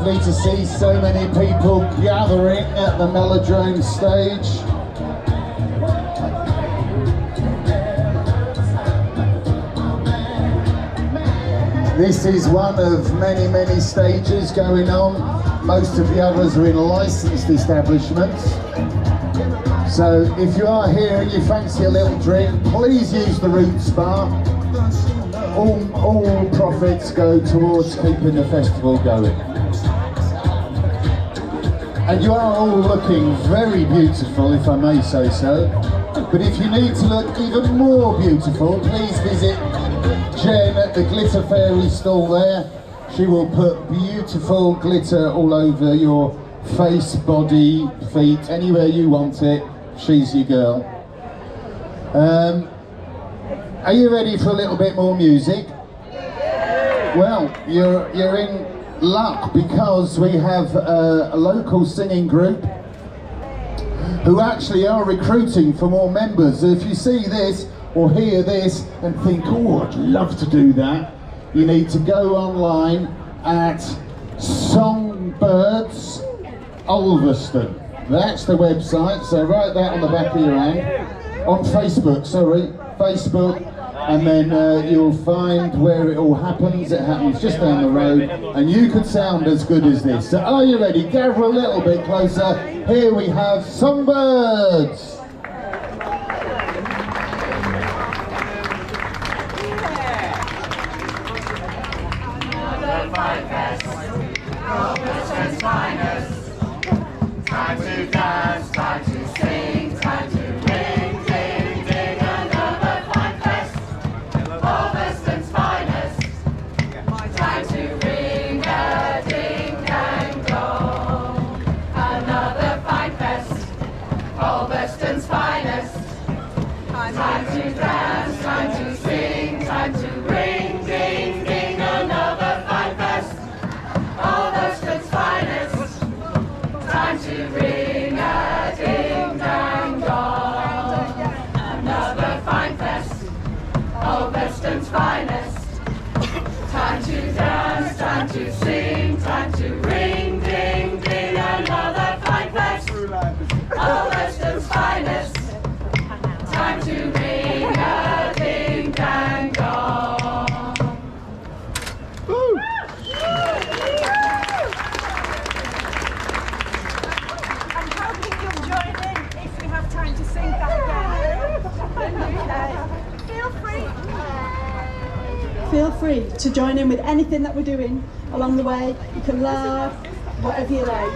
lovely to see so many people gathering at the Meladrome stage. This is one of many, many stages going on. Most of the others are in licensed establishments. So if you are here and you fancy a little drink, please use the Roots Bar. All profits go towards keeping the festival going. And you are all looking very beautiful, if I may say so. But if you need to look even more beautiful, please visit Jen at the Glitter Fairy stall there. She will put beautiful glitter all over your face, body, feet, anywhere you want it. She's your girl. Are you ready for a little bit more music? Well, you're in luck because we have a local singing group who actually are recruiting for more members. If you see this or hear this and think, oh, I'd love to do that, you need to go online at Songbirds Ulverston. That's the website, so write that on the back of your hand. On Facebook, Facebook, and then you'll find where it all happens. It happens just down the road, and you could sound as good as this. So are you ready? Gather a little bit closer. Here we have Songbirds. Ulverston's finest. Time to dance, time to sing, time to ring, ding, ding, another fine fest. Ulverston's finest. Time to ring a ding dang dong. Another fine fest. Ulverston's finest. Time to dance, time to sing, time to ring, ding, ding, another fine fest. Ulverston's finest. Time to ring a ding dang dong. Another fine fest. Ulverston's finest. Time to dance, time to sing, time to ring, ding, ding, another fine fest. Ulverston's finest. Time to ring a ding dang dong. To sing that again. Feel free to join in with anything that we're doing along the way. You can laugh, whatever you like.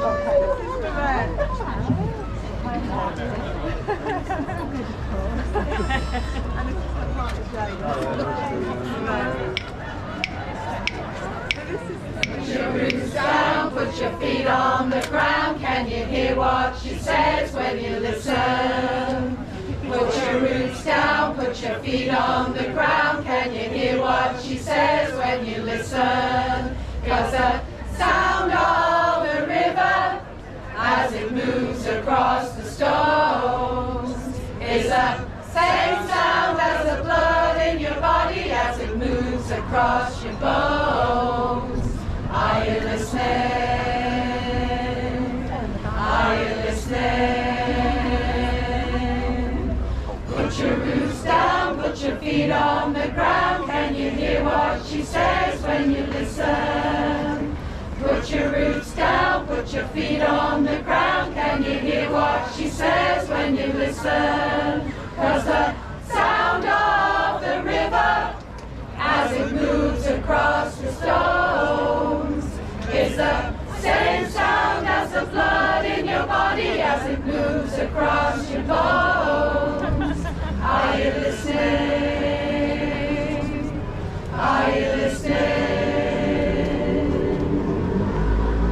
Put your roots down, put your feet on the ground. Can you hear what she says when you listen? Put your roots down, put your feet on the ground. Can you hear what she says when you listen? 'Cause the sound of the river as it moves across the stones is the same sound as the blood in your body as it moves across your bones. Are you listening? Are you listening? Put your roots down, put your feet on the ground. Can you hear what she says when you listen? Put your roots down, put your feet on the ground. Can you hear what she says when you listen? 'Cause the sound of the river as it moves across the stones is the same sound as the blood in your body as it moves across your bones. Are you listening? Are you listening?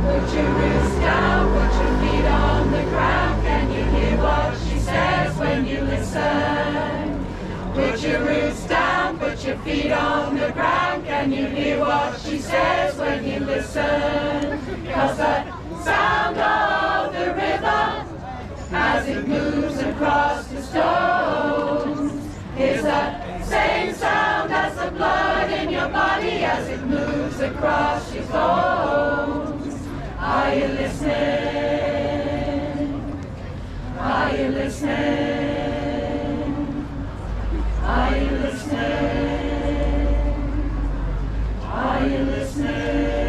Put your roots down, put your feet on the ground. Can you hear what she says when you listen? Put your roots down, put your feet on the ground. Can you hear what she says when you listen? 'Cause the sound of the river as it moves across the stones is the same sound as the blood in your body as it moves across your bones. Are you listening? Are you listening? Are you listening? Are you listening?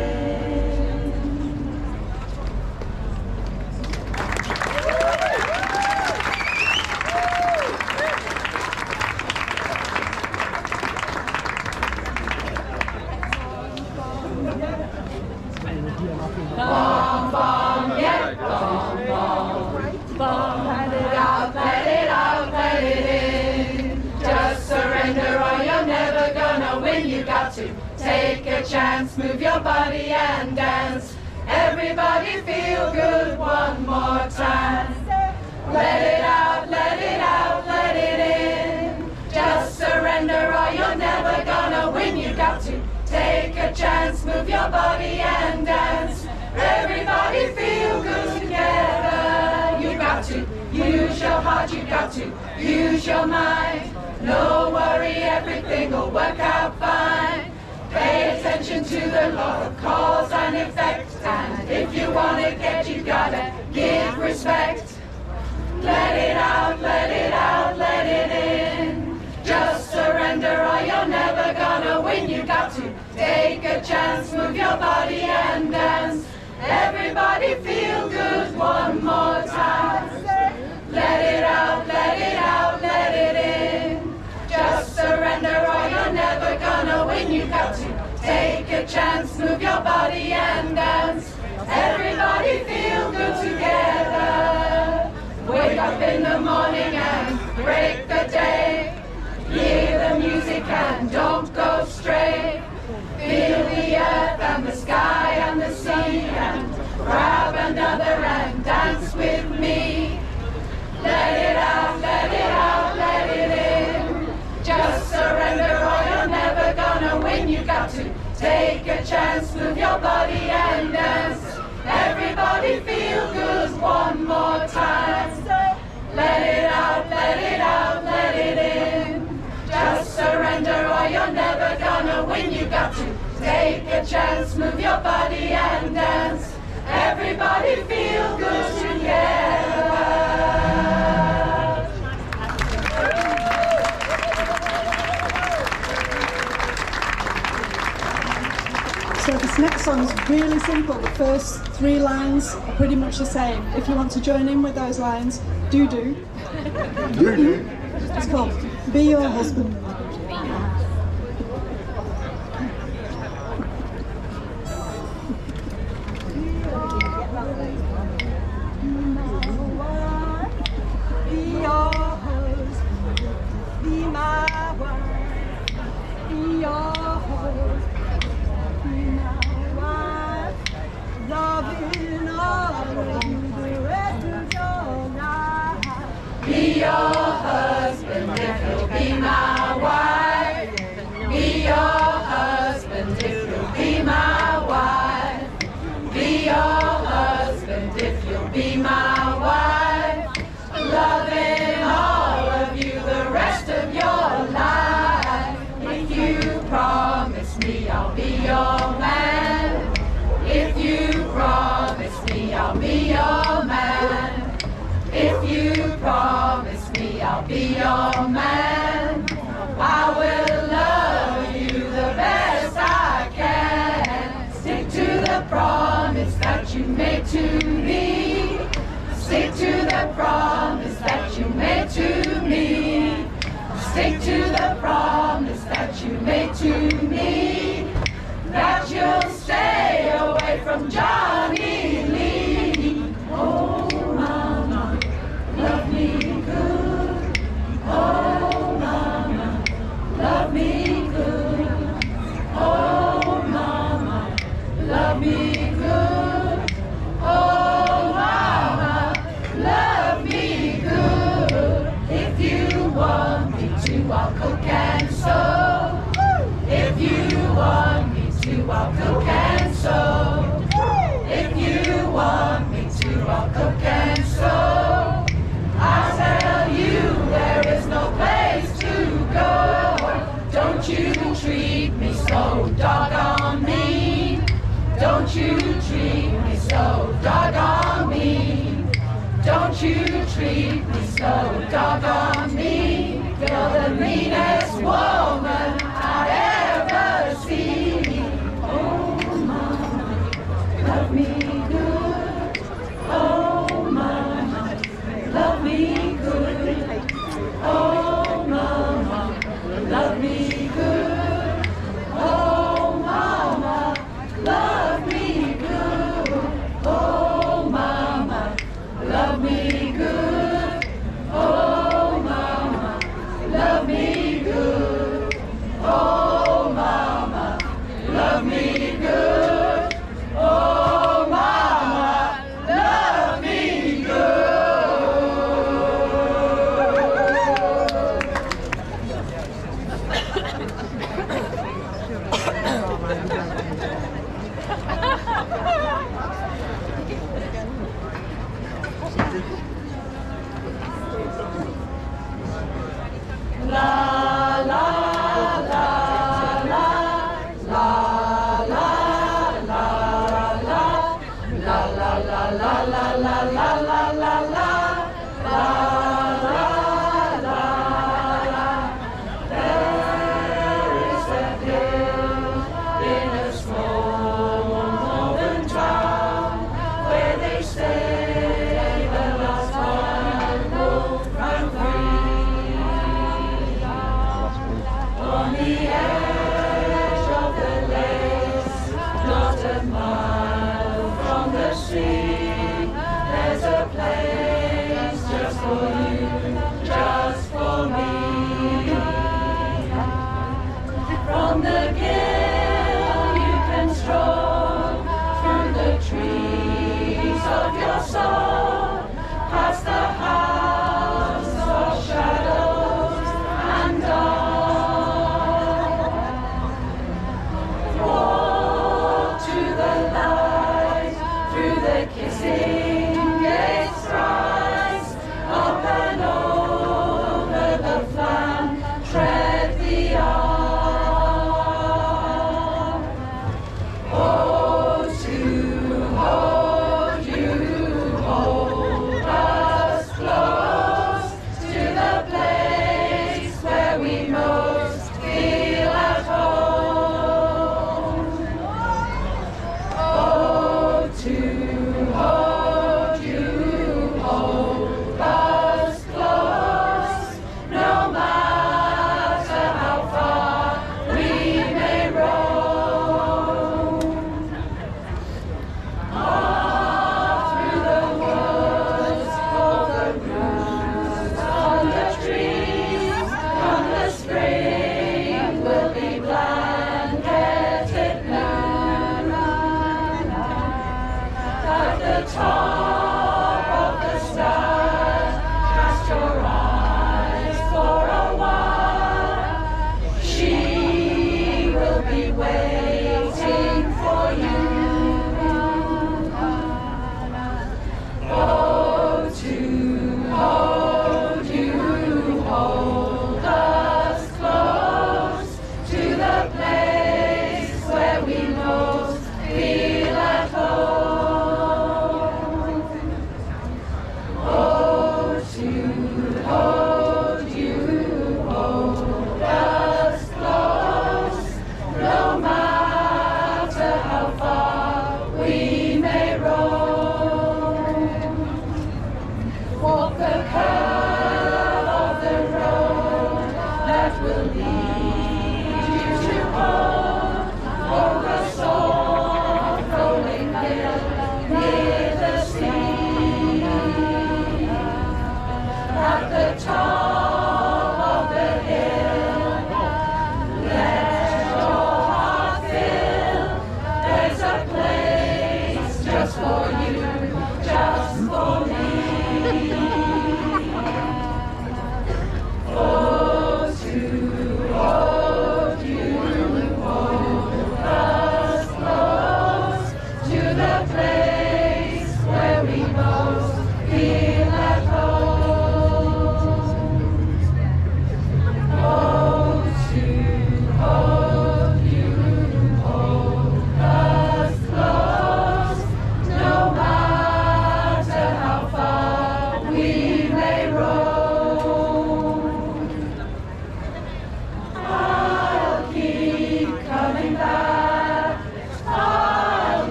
Bomb, bomb, yeah, bomb, bomb, bomb. Let it out, let it out, let it in. Just surrender or you're never gonna win. You got to take a chance, move your body and dance. Everybody feel good one more time. Let it out, let it out, let it in. Just surrender or you're never gonna win. You got to take a chance, move your body and dance. Everybody feel good together. You got to use your heart, you got to use your mind. No worry, everything will work out fine. Pay attention to the law of cause and effect. And if you want to get, you gotta give respect. Let it out, let it out, let it in. Just surrender or you're never gonna win. You got to take a chance, move your body and dance. Everybody feel good one more time. Let it out, let it out, let it in. Just surrender or you're never gonna win. You got to take a chance, move your body and dance. Everybody feel good together. Wake up in the morning and break the day. Hear the music and don't go stray. Feel the earth and the sky and the sea, and grab another and dance with me. Let it out, let it out, let it in. Just surrender or you're never gonna win. You got to take a chance, move your body and dance. Everybody feel good one more time. Let it out, let it out, let it in. Just surrender or you're never gonna win. You got to take a chance, move your body and dance. Everybody feel good together. So this next song is really simple. The first 3 lines are pretty much the same. If you want to join in with those lines, do. It's called Be Your Husband. Be your husband, be my wife, be your husband, be my wife, loving all of you the rest of your life. Be your husband if you'll be my wife. Be your husband if you'll be my wife. Be your husband if you'll be my wife. Loving all of you the rest of your life. If you promise me I'll be your man. If you promise me I'll be your man. If you promise me I'll be your man. I will love you the best I can. Stick to the promise that you made to me. Stick to the promise that you made to me. Stick to the promise that you made to me. That you'll stay away from Johnny Lee. Oh, mama, love me good. Oh, mama, love me good. Oh, mama, love me good. Oh, mama, love you treat me so doggone mean. You're the meanest woman I ever seen. Oh, mama, love me good. Oh, mama, love me good. Oh, mama, love me good. Oh, mama, love me good. Oh, mama, love me good. Oh, mama, love me good. Oh, mama, love me good. Oh, mama, love me good. La la la la la la la la la la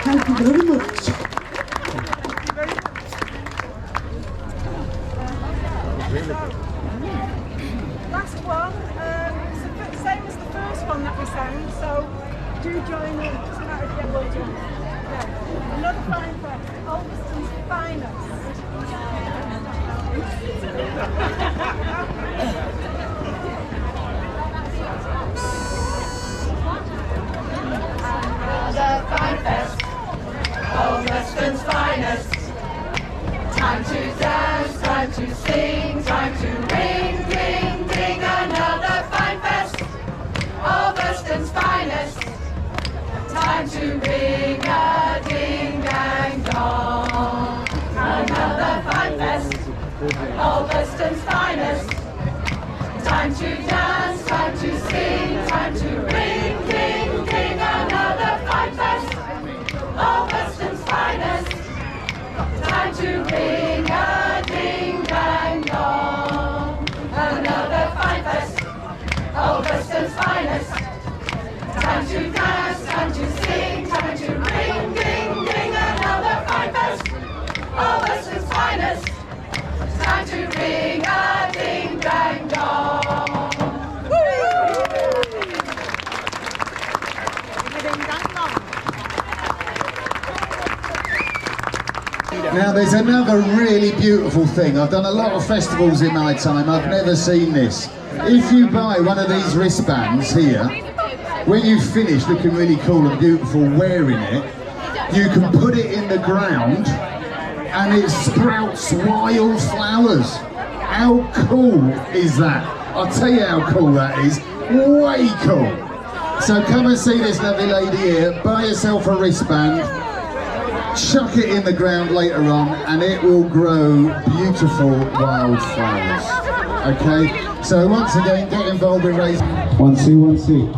Thank you very much. Last one, it's the same as the first one that we sang, so do join in. Doesn't matter if you get well done. Yeah. Another fine fest, Ulverston's finest. Another fine fest, Ulverston's finest. Time to dance, time to sing, time to ring, ring, ring. Another fine fest, Ulverston's finest. Time to ring a ding dang dong. Another fine fest, Ulverston's finest. Time to dance, time to sing, time to ring, ring, ring. Another fine fest, Ulverston's finest. Time to ring a ding dang dong. Another fine fest, Ulverston's finest. Time to dance, time to sing, time to ring, ring, ring. Another fine fest, Ulverston's finest. Time to ring a ding dang dong. Now there's another really beautiful thing. I've done a lot of festivals in my time. I've never seen this. If you buy one of these wristbands here, when you've finished looking really cool and beautiful wearing it, you can put it in the ground and it sprouts wildflowers. How cool is that? I'll tell you how cool that is. Way cool. So come and see this lovely lady here, buy yourself a wristband, chuck it in the ground later on and it will grow beautiful wildflowers. Okay, so once again, get involved in raising. 1, 2, 1, 2.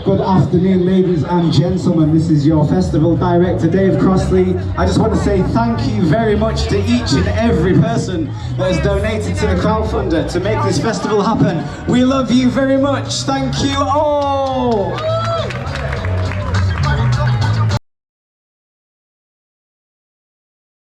Good afternoon, ladies and gentlemen. This is your festival director, Dave Crossley. I just want to say thank you very much to each and every person that has donated to the crowdfunder to make this festival happen. We love you very much. Thank you all.